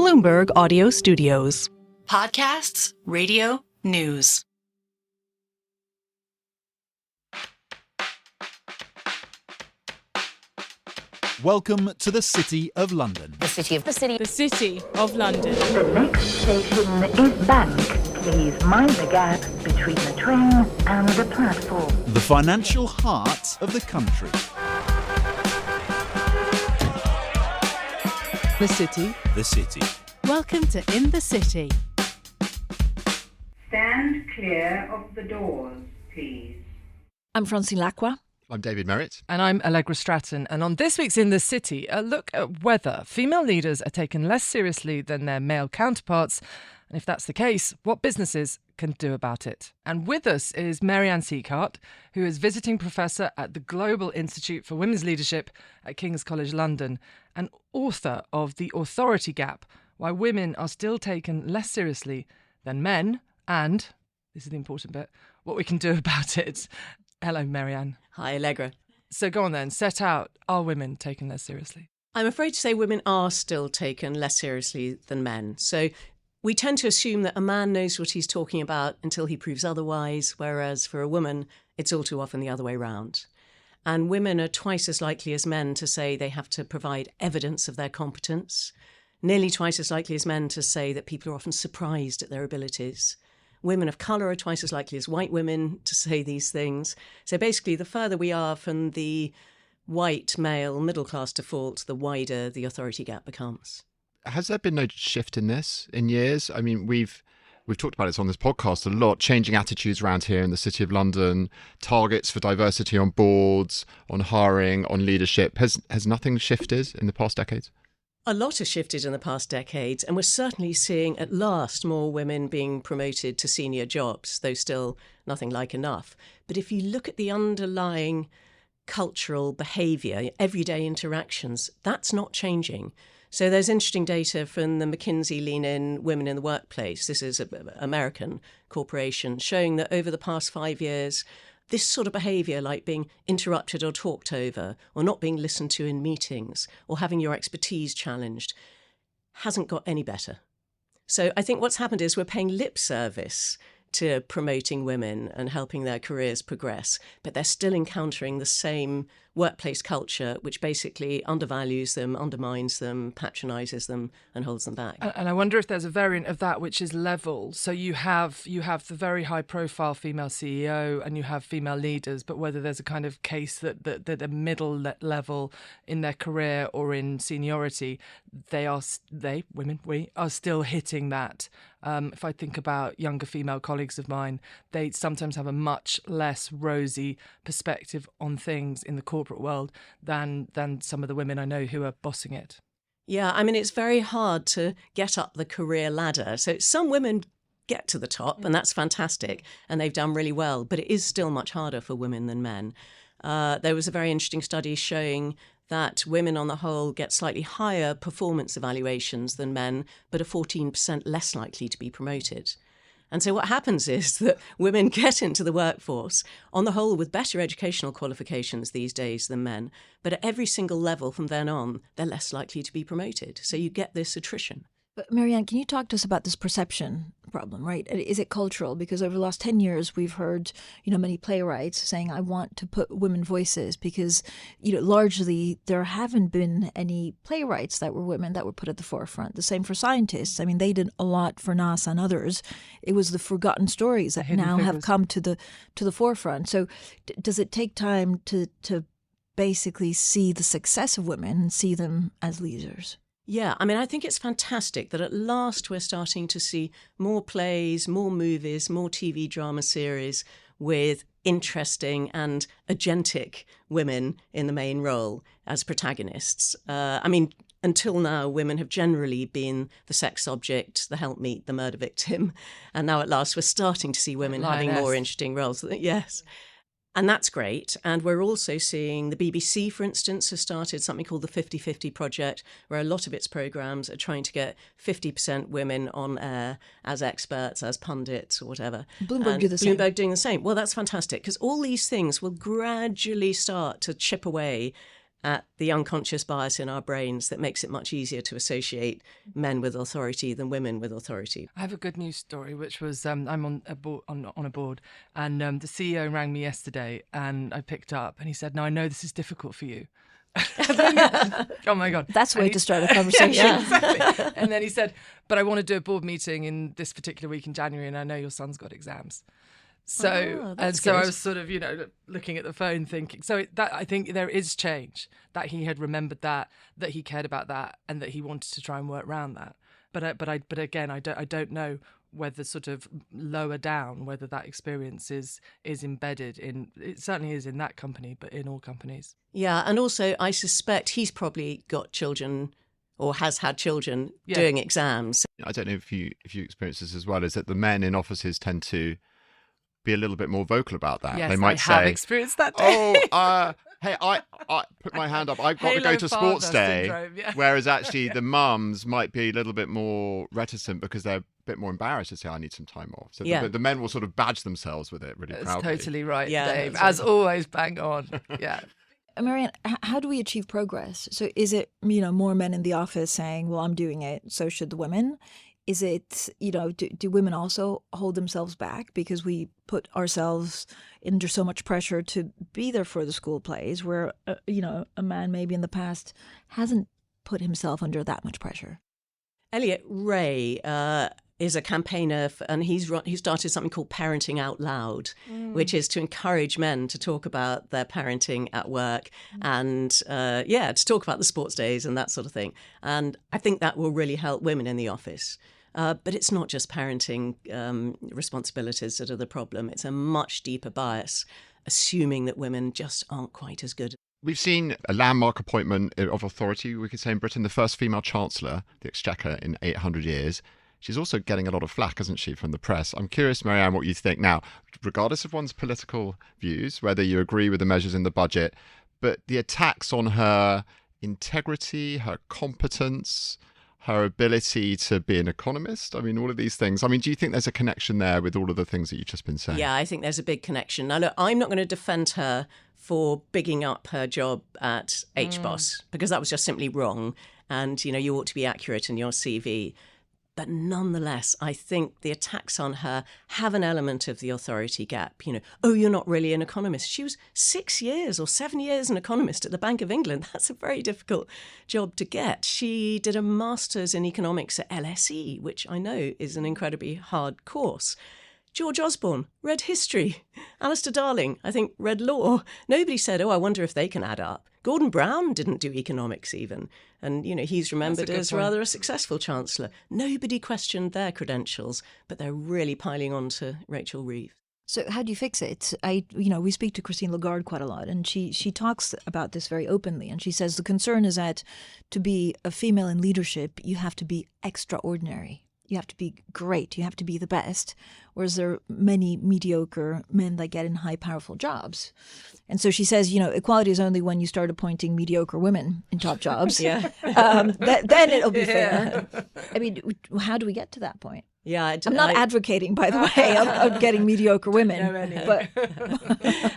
Bloomberg Audio Studios. Podcasts, radio, news. Welcome to the City of London. The City of London. The next station is Bank. Please mind the gap between the train and the platform. The financial heart of the country. The City. The City. Welcome to In the City. Stand clear of the doors, please. I'm Francine Lacqua. I'm David Merritt. And I'm Allegra Stratton. And on this week's In the City, a look at whether female leaders are taken less seriously than their male counterparts. And if that's the case, what businesses can do about it. And with us is Ann Sieghart, who is visiting professor at the Global Institute for Women's Leadership at King's College London and author of The Authority Gap, Why Women Are Still Taken Less Seriously Than Men, and, this is the important bit, what we can do about it. Hello, Ann. Hi, Allegra. So go on then, set out, are women taken less seriously? I'm afraid to say women are still taken less seriously than men. So we tend to assume that a man knows what he's talking about until he proves otherwise, whereas for a woman, it's all too often the other way round. And women are twice as likely as men to say they have to provide evidence of their competence, nearly twice as likely as men to say that people are often surprised at their abilities. Women of colour are twice as likely as white women to say these things. So basically, the further we are from the white male middle class default, the wider the authority gap becomes. Has there been no shift in this in years? I mean, we've talked about this on this podcast a lot, changing attitudes around here in the City of London, targets for diversity on boards, on hiring, on leadership. Has nothing shifted in the past decades? A lot has shifted in the past decades, and we're certainly seeing at last more women being promoted to senior jobs, though still nothing like enough. But if you look at the underlying cultural behaviour, everyday interactions, that's not changing. So there's interesting data from the McKinsey Lean In Women in the Workplace. This is an American corporation showing that over the past 5 years, this sort of behaviour, like being interrupted or talked over, or not being listened to in meetings, or having your expertise challenged, hasn't got any better. So I think what's happened is we're paying lip service to promoting women and helping their careers progress, but they're still encountering the same workplace culture, which basically undervalues them, undermines them, patronises them, and holds them back. And I wonder if there's a variant of that which is level. So you have the very high-profile female CEO and you have female leaders, but whether there's a kind of case that the middle level in their career or in seniority, we are still hitting that. If I think about younger female colleagues of mine, they sometimes have a much less rosy perspective on things in the corporate world than some of the women I know who are bossing it. Yeah, I mean, it's very hard to get up the career ladder. So some women get to the top, and that's fantastic, and they've done really well, but it is still much harder for women than men. There was a very interesting study showing that women on the whole get slightly higher performance evaluations than men, but are 14% less likely to be promoted. And so what happens is that women get into the workforce, on the whole, with better educational qualifications these days than men, but at every single level from then on, they're less likely to be promoted. So you get this attrition. But Ann, can you talk to us about this perception problem, right? Is it cultural? Because over the last 10 years, we've heard, many playwrights saying, I want to put women voices because, largely there haven't been any playwrights that were women that were put at the forefront. The same for scientists. I mean, they did a lot for NASA and others. It was the forgotten stories that now have come to the forefront. So does it take time to basically see the success of women and see them as leaders? Yeah, I mean, I think it's fantastic that at last we're starting to see more plays, more movies, more TV drama series with interesting and agentic women in the main role as protagonists. Until now, women have generally been the sex object, the helpmeet, the murder victim. And now at last we're starting to see women having more interesting roles. Yes. And that's great. And we're also seeing the BBC, for instance, has started something called the 50-50 Project, where a lot of its programmes are trying to get 50% women on air as experts, as pundits or whatever. Bloomberg do the same. Bloomberg doing the same. Well, that's fantastic, because all these things will gradually start to chip away at the unconscious bias in our brains that makes it much easier to associate men with authority than women with authority. I have a good news story, which was I'm on a board, and the CEO rang me yesterday, and I picked up, and he said, "No, I know this is difficult for you." Oh my God. That's a way to start a conversation. Yeah, exactly. And then he said, "But I want to do a board meeting in this particular week in January, and I know your son's got exams." So I was sort of, looking at the phone thinking, I think there is change, that he had remembered that he cared about that, and that he wanted to try and work around that. But again, I don't know whether sort of lower down, whether that experience is embedded in, it certainly is in that company, but in all companies. Yeah, and also I suspect he's probably got children or has had children doing exams. I don't know if you experience this as well, is that the men in offices tend to be a little bit more vocal about that. Yes, they might I have say, experienced that. Hey, I put my hand up. I've got to go to sports day. Syndrome, yeah. Whereas actually the mums might be a little bit more reticent because they're a bit more embarrassed to say, I need some time off. So the men will sort of badge themselves with it really proudly. That's totally right, yeah, Dave. As always, bang on. Yeah. Marianne, how do we achieve progress? So is it, more men in the office saying, well, I'm doing it, so should the women? Is it, do women also hold themselves back because we put ourselves under so much pressure to be there for the school plays where, a man maybe in the past hasn't put himself under that much pressure? Elliot Ray is a campaigner, and he started something called Parenting Out Loud, which is to encourage men to talk about their parenting at work and, to talk about the sports days and that sort of thing. And I think that will really help women in the office. But it's not just parenting responsibilities that are the problem. It's a much deeper bias, assuming that women just aren't quite as good. We've seen a landmark appointment of authority, we could say, in Britain, the first female chancellor, the Exchequer, in 800 years. She's also getting a lot of flack, isn't she, from the press? I'm curious, Marianne, what you think. Now, regardless of one's political views, whether you agree with the measures in the budget, but the attacks on her integrity, her competence, her ability to be an economist, all of these things. Do you think there's a connection there with all of the things that you've just been saying? Yeah, I think there's a big connection. Now, look, I'm not going to defend her for bigging up her job at HBOS because that was just simply wrong. And, you ought to be accurate in your CV. But nonetheless, I think the attacks on her have an element of the authority gap. You're not really an economist. She was 6 years or 7 years an economist at the Bank of England. That's a very difficult job to get. She did a master's in economics at LSE, which I know is an incredibly hard course. George Osborne read history. Alistair Darling, I think, read law. Nobody said, I wonder if they can add up. Gordon Brown didn't do economics even. And, he's remembered as rather a successful chancellor. Nobody questioned their credentials, but they're really piling on to Rachel Reeves. So how do you fix it? We speak to Christine Lagarde quite a lot, and she talks about this very openly. And she says the concern is that to be a female in leadership, you have to be extraordinary. You have to be great. You have to be the best. Whereas there are many mediocre men that get in high, powerful jobs. And so she says, equality is only when you start appointing mediocre women in top jobs. Yeah. Then it'll be fair. How do we get to that point? Yeah, I'm not advocating, by the way, of getting mediocre women. But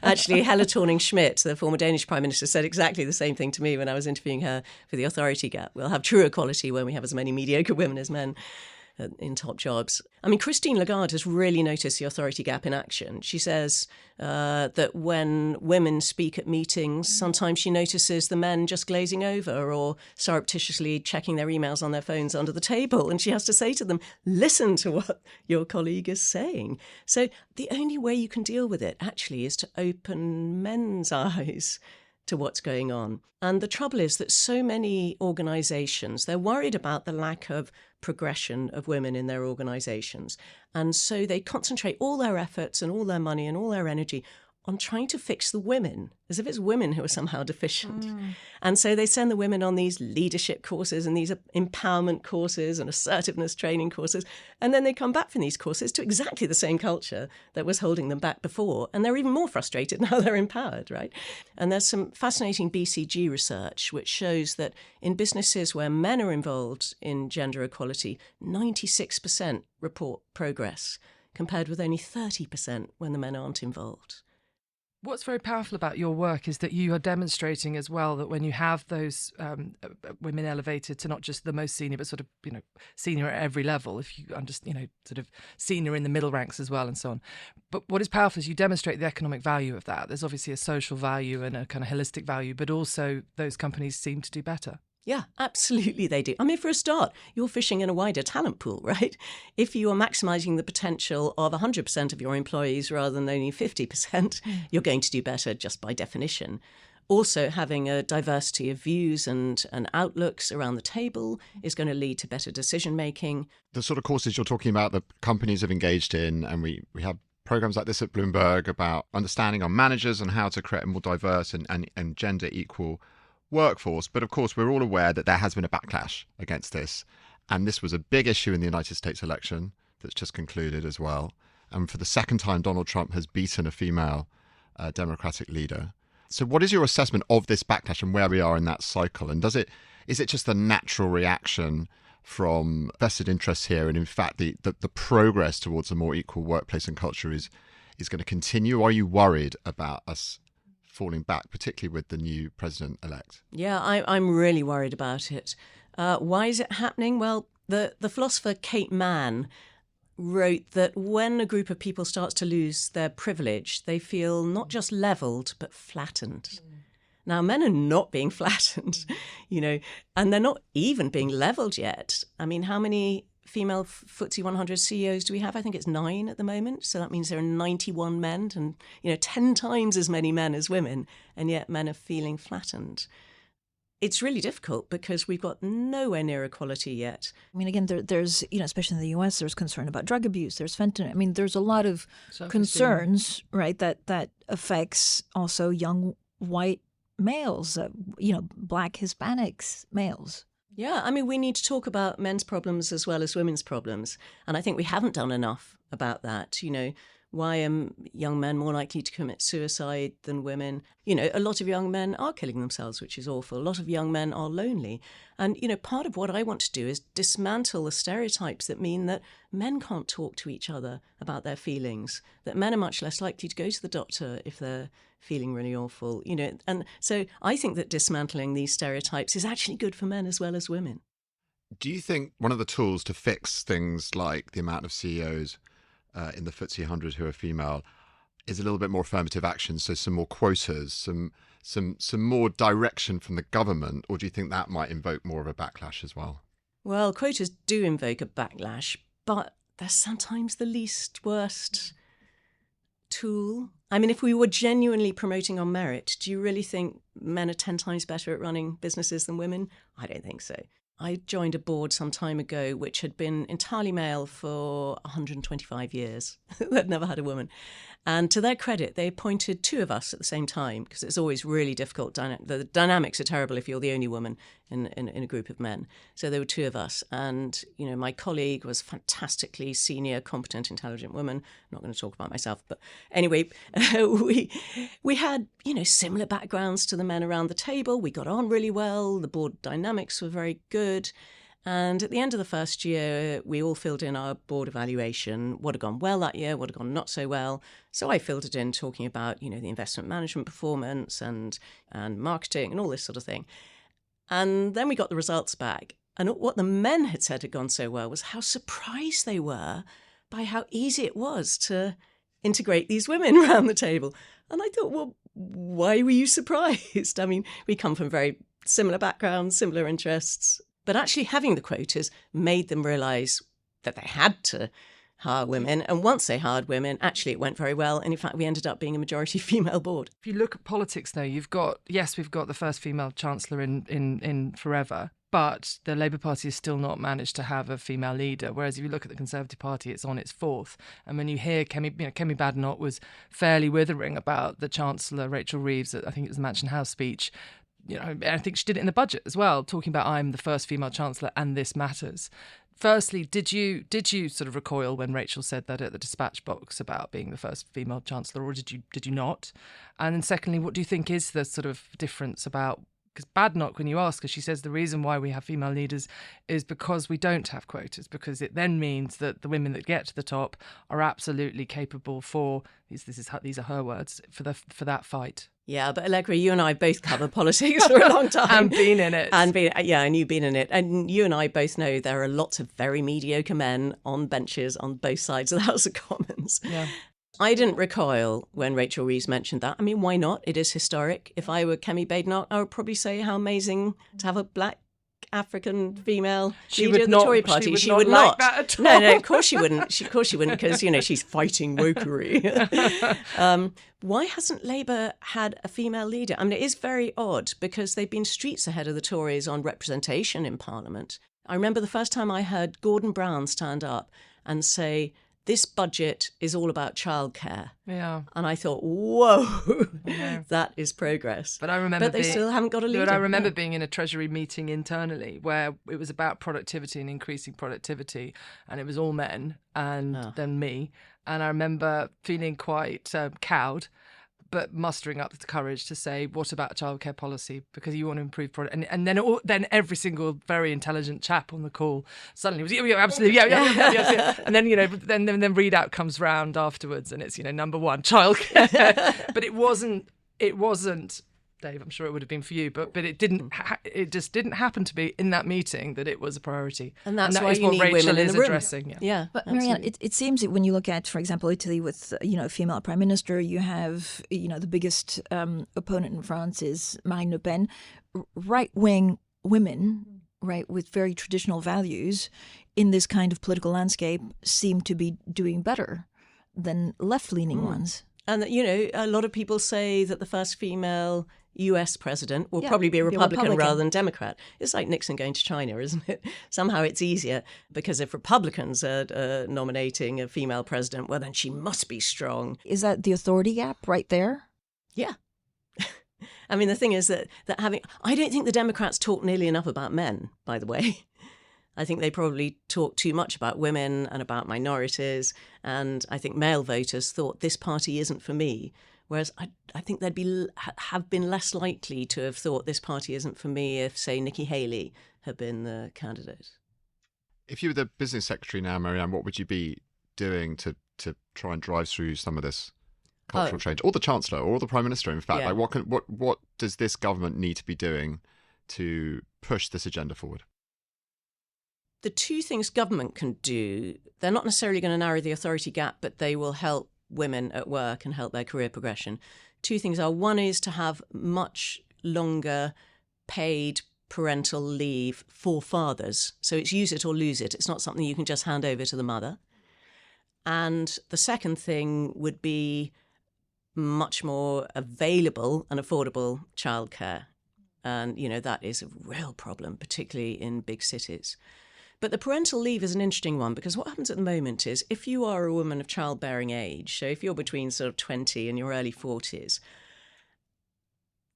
actually, Helle Thorning-Schmidt, the former Danish Prime Minister, said exactly the same thing to me when I was interviewing her for the authority gap. We'll have true equality when we have as many mediocre women as men in top jobs. Christine Lagarde has really noticed the authority gap in action. She says that when women speak at meetings, sometimes she notices the men just glazing over or surreptitiously checking their emails on their phones under the table. And she has to say to them, listen to what your colleague is saying. So the only way you can deal with it actually is to open men's eyes to what's going on. And the trouble is that so many organisations, they're worried about the lack of progression of women in their organisations. And so they concentrate all their efforts and all their money and all their energy on trying to fix the women, as if it's women who are somehow deficient. And so they send the women on these leadership courses and these empowerment courses and assertiveness training courses. And then they come back from these courses to exactly the same culture that was holding them back before. And they're even more frustrated now they're empowered, right? And there's some fascinating BCG research which shows that in businesses where men are involved in gender equality, 96% report progress, compared with only 30% when the men aren't involved. What's very powerful about your work is that you are demonstrating as well that when you have those women elevated to not just the most senior, but sort of, senior at every level, if you understand, sort of senior in the middle ranks as well and so on. But what is powerful is you demonstrate the economic value of that. There's obviously a social value and a kind of holistic value, but also those companies seem to do better. Yeah, absolutely they do. I mean, for a start, you're fishing in a wider talent pool, right? If you are maximising the potential of 100% of your employees rather than only 50%, you're going to do better just by definition. Also, having a diversity of views and outlooks around the table is going to lead to better decision-making. The sort of courses you're talking about that companies have engaged in, and we have programs like this at Bloomberg about understanding our managers and how to create a more diverse and gender equal workforce. But of course, we're all aware that there has been a backlash against this. And this was a big issue in the United States election that's just concluded as well. And for the second time, Donald Trump has beaten a female Democratic leader. So what is your assessment of this backlash and where we are in that cycle? And is it just a natural reaction from vested interests here? And in fact, the progress towards a more equal workplace and culture is going to continue? Are you worried about us falling back, particularly with the new president-elect? Yeah, I'm really worried about it. Why is it happening? Well, the philosopher Kate Mann wrote that when a group of people starts to lose their privilege, they feel not just levelled, but flattened. Now, men are not being flattened, and they're not even being levelled yet. I mean, how many female FTSE 100 CEOs do we have? I think it's 9 at the moment. So that means there are 91 men and, 10 times as many men as women. And yet men are feeling flattened. It's really difficult because we've got nowhere near equality yet. I mean, again, there's, especially in the US, there's concern about drug abuse. There's fentanyl. I mean, there's a lot of concerns, right, that affects also young white males, Black Hispanics males. Yeah, I mean, we need to talk about men's problems as well as women's problems. And I think we haven't done enough about that. Why are young men more likely to commit suicide than women? A lot of young men are killing themselves, which is awful. A lot of young men are lonely. And, part of what I want to do is dismantle the stereotypes that mean that men can't talk to each other about their feelings, that men are much less likely to go to the doctor if they're feeling really awful, And so I think that dismantling these stereotypes is actually good for men as well as women. Do you think one of the tools to fix things like the amount of CEOs in the FTSE 100 who are female is a little bit more affirmative action, so some more quotas, some more direction from the government, or do you think that might invoke more of a backlash as well? Well, quotas do invoke a backlash, but they're sometimes the least worst tool. I mean, if we were genuinely promoting on merit, do you really think men are 10 times better at running businesses than women? I don't think so. I joined a board some time ago which had been entirely male for 125 years. They'd never had a woman. And to their credit, they appointed 2 of us at the same time, because it's always really difficult. The dynamics are terrible if you're the only woman in a group of men. So there were 2 of us. And, my colleague was a fantastically senior, competent, intelligent woman. I'm not going to talk about myself. But anyway, we had, similar backgrounds to the men around the table. We got on really well. The board dynamics were very good. And at the end of the first year, we all filled in our board evaluation, what had gone well that year, what had gone not so well. So I filled it in talking about, the investment management performance and marketing and all this sort of thing. And then we got the results back. And what the men had said had gone so well was how surprised they were by how easy it was to integrate these women around the table. And I thought, well, why were you surprised? I mean, we come from very similar backgrounds, similar interests. But actually having the quotas made them realise that they had to hire women. And once they hired women, actually it went very well. And in fact, we ended up being a majority female board. If you look at politics now, we've got the first female chancellor in forever, but the Labour Party has still not managed to have a female leader. Whereas if you look at the Conservative Party, it's on its 4th. And when you hear Kemi Badenoch was fairly withering about the Chancellor, Rachel Reeves, I think it was the Mansion House speech, I think she did it in the budget as well, talking about I'm the first female chancellor and this matters. Firstly, did you sort of recoil when Rachel said that at the dispatch box about being the first female chancellor, or did you not? And then secondly, what do you think is the sort of difference about Because Badnock, when you ask her, she says the reason why we have female leaders is because we don't have quotas, because it then means that the women that get to the top are absolutely capable for, these are her words, for that fight. Yeah, but Allegra, you and I both cover politics for a long time. And been in it. And you've been in it. And you and I both know there are lots of very mediocre men on benches on both sides of the House of Commons. Yeah. I didn't recoil when Rachel Reeves mentioned that. I mean, why not? It is historic. If I were Kemi Badenoch, I would probably say how amazing to have a black African female leader of the Tory party. She would not like that at all. No, of course she wouldn't. Of course she wouldn't, because, she's fighting wokery. Why hasn't Labour had a female leader? I mean, it is very odd, because they've been streets ahead of the Tories on representation in Parliament. I remember the first time I heard Gordon Brown stand up and say, this budget is all about childcare. Yeah. And I thought, whoa, that is progress. But they still haven't got a leader. But I remember being in a Treasury meeting internally where it was about productivity and increasing productivity, and it was all men and then me. And I remember feeling quite cowed, but mustering up the courage to say, what about childcare policy? Because you want to improve product. And then every single very intelligent chap on the call suddenly was, absolutely, yeah. And then, then readout comes round afterwards, and it's, number one, childcare. But it wasn't, Dave, I'm sure it would have been for you, but it didn't. It just didn't happen to be in that meeting that it was a priority, and that's that why is you what need Rachel women in is the room. addressing. Yeah, but Marianne, it seems that when you look at, for example, Italy with a female prime minister, you have the biggest opponent in France is Marine Le Pen, right wing women, right, with very traditional values in this kind of political landscape seem to be doing better than left leaning ones. And a lot of people say that the first female US president will probably be a Republican rather than Democrat. It's like Nixon going to China, isn't it? Somehow it's easier, because if Republicans are nominating a female president, well, then she must be strong. Is that the authority gap right there? Yeah. I mean, the thing is that I don't think the Democrats talk nearly enough about men, by the way. I think they probably talk too much about women and about minorities. And I think male voters thought this party isn't for me. Whereas I think they'd have been less likely to have thought this party isn't for me if, say, Nikki Haley had been the candidate. If you were the business secretary now, Marianne, what would you be doing to try and drive through some of this cultural change? Or the Chancellor, or the Prime Minister, in fact. Yeah. Like, what does this government need to be doing to push this agenda forward? The two things government can do, they're not necessarily going to narrow the authority gap, but they will help women at work and help their career progression. Two things are, one is to have much longer paid parental leave for fathers. So it's use it or lose it. It's not something you can just hand over to the mother. And the second thing would be much more available and affordable childcare. And, that is a real problem, particularly in big cities. But the parental leave is an interesting one, because what happens at the moment is, if you are a woman of childbearing age, so if you're between sort of 20 and your early 40s,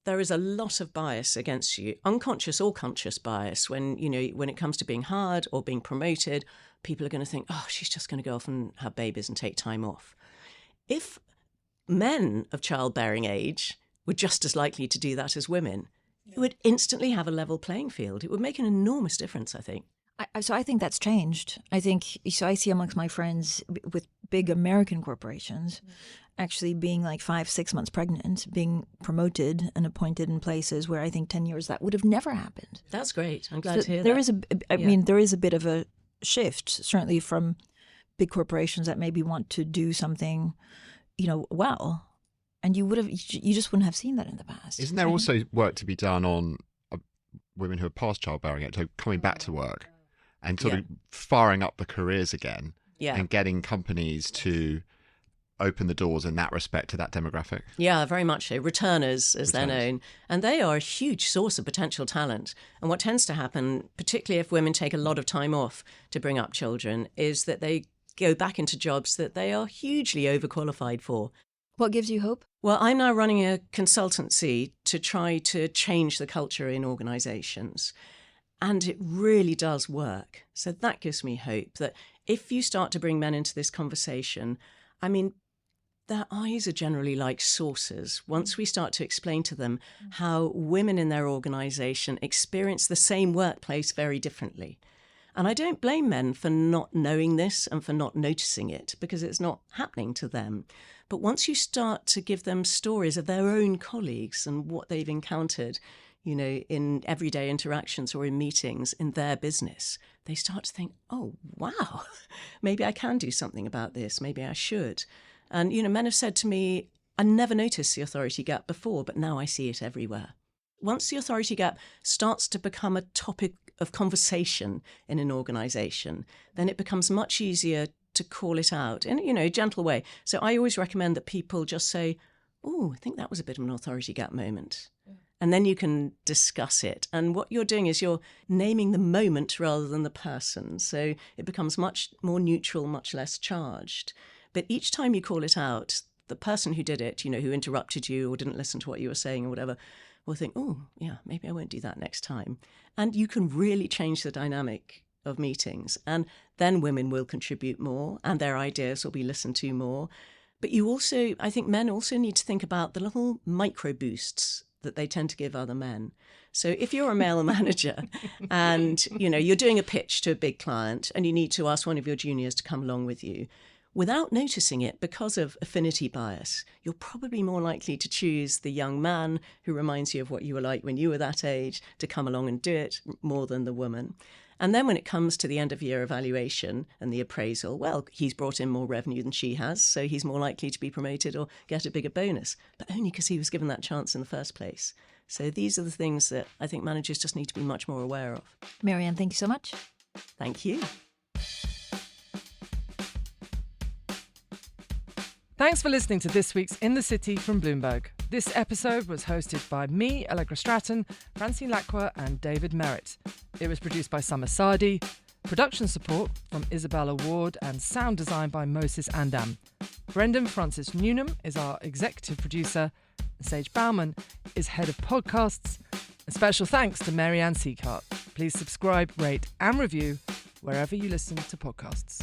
there is a lot of bias against you, unconscious or conscious bias, when it comes to being hired or being promoted. People are going to think, oh, she's just going to go off and have babies and take time off. If men of childbearing age were just as likely to do that as women, it would instantly have a level playing field. It would make an enormous difference, I think. So I think that's changed. I see amongst my friends with big American corporations actually being like 5-6 months pregnant, being promoted and appointed in places where I think 10 years that would have never happened. That's great. I'm glad to hear there that. There is a bit of a shift, certainly from big corporations that maybe want to do something, well. And you just wouldn't have seen that in the past. Isn't there also work to be done on women who are past childbearing age, coming back to work and sort of firing up the careers again and getting companies to open the doors in that respect to that demographic? Yeah, very much so. Returners, as they're known. And they are a huge source of potential talent. And what tends to happen, particularly if women take a lot of time off to bring up children, is that they go back into jobs that they are hugely overqualified for. What gives you hope? Well, I'm now running a consultancy to try to change the culture in organisations. And it really does work. So that gives me hope that if you start to bring men into this conversation, I mean, their eyes are generally like saucers once we start to explain to them how women in their organisation experience the same workplace very differently. And I don't blame men for not knowing this and for not noticing it, because it's not happening to them. But once you start to give them stories of their own colleagues and what they've encountered, you know, in everyday interactions or in meetings in their business, they start to think, oh, wow, maybe I can do something about this. Maybe I should. And, you know, men have said to me, I never noticed the authority gap before, but now I see it everywhere. Once the authority gap starts to become a topic of conversation in an organisation, then it becomes much easier to call it out in, you know, a gentle way. So I always recommend that people just say, oh, I think that was a bit of an authority gap moment. And then you can discuss it. And what you're doing is you're naming the moment rather than the person. So it becomes much more neutral, much less charged. But each time you call it out, the person who did it, you know, who interrupted you or didn't listen to what you were saying or whatever, will think, oh, yeah, maybe I won't do that next time. And you can really change the dynamic of meetings. And then women will contribute more and their ideas will be listened to more. But you also, I think men also need to think about the little micro boosts that they tend to give other men. So if you're a male manager and, you know, you're doing a pitch to a big client and you need to ask one of your juniors to come along with you, without noticing it, because of affinity bias, you're probably more likely to choose the young man who reminds you of what you were like when you were that age to come along and do it more than the woman. And then when it comes to the end of year evaluation and the appraisal, well, he's brought in more revenue than she has, so he's more likely to be promoted or get a bigger bonus, but only because he was given that chance in the first place. So these are the things that I think managers just need to be much more aware of. Mary-Ann, thank you so much. Thank you. Thanks for listening to this week's In the City from Bloomberg. This episode was hosted by me, Allegra Stratton, Francine Lacqua and David Merritt. It was produced by Summer Sardi, production support from Isabella Ward and sound design by Moses Andam. Brendan Francis Newnham is our executive producer. Sage Bauman is head of podcasts. A special thanks to Ann Sieghart. Please subscribe, rate and review wherever you listen to podcasts.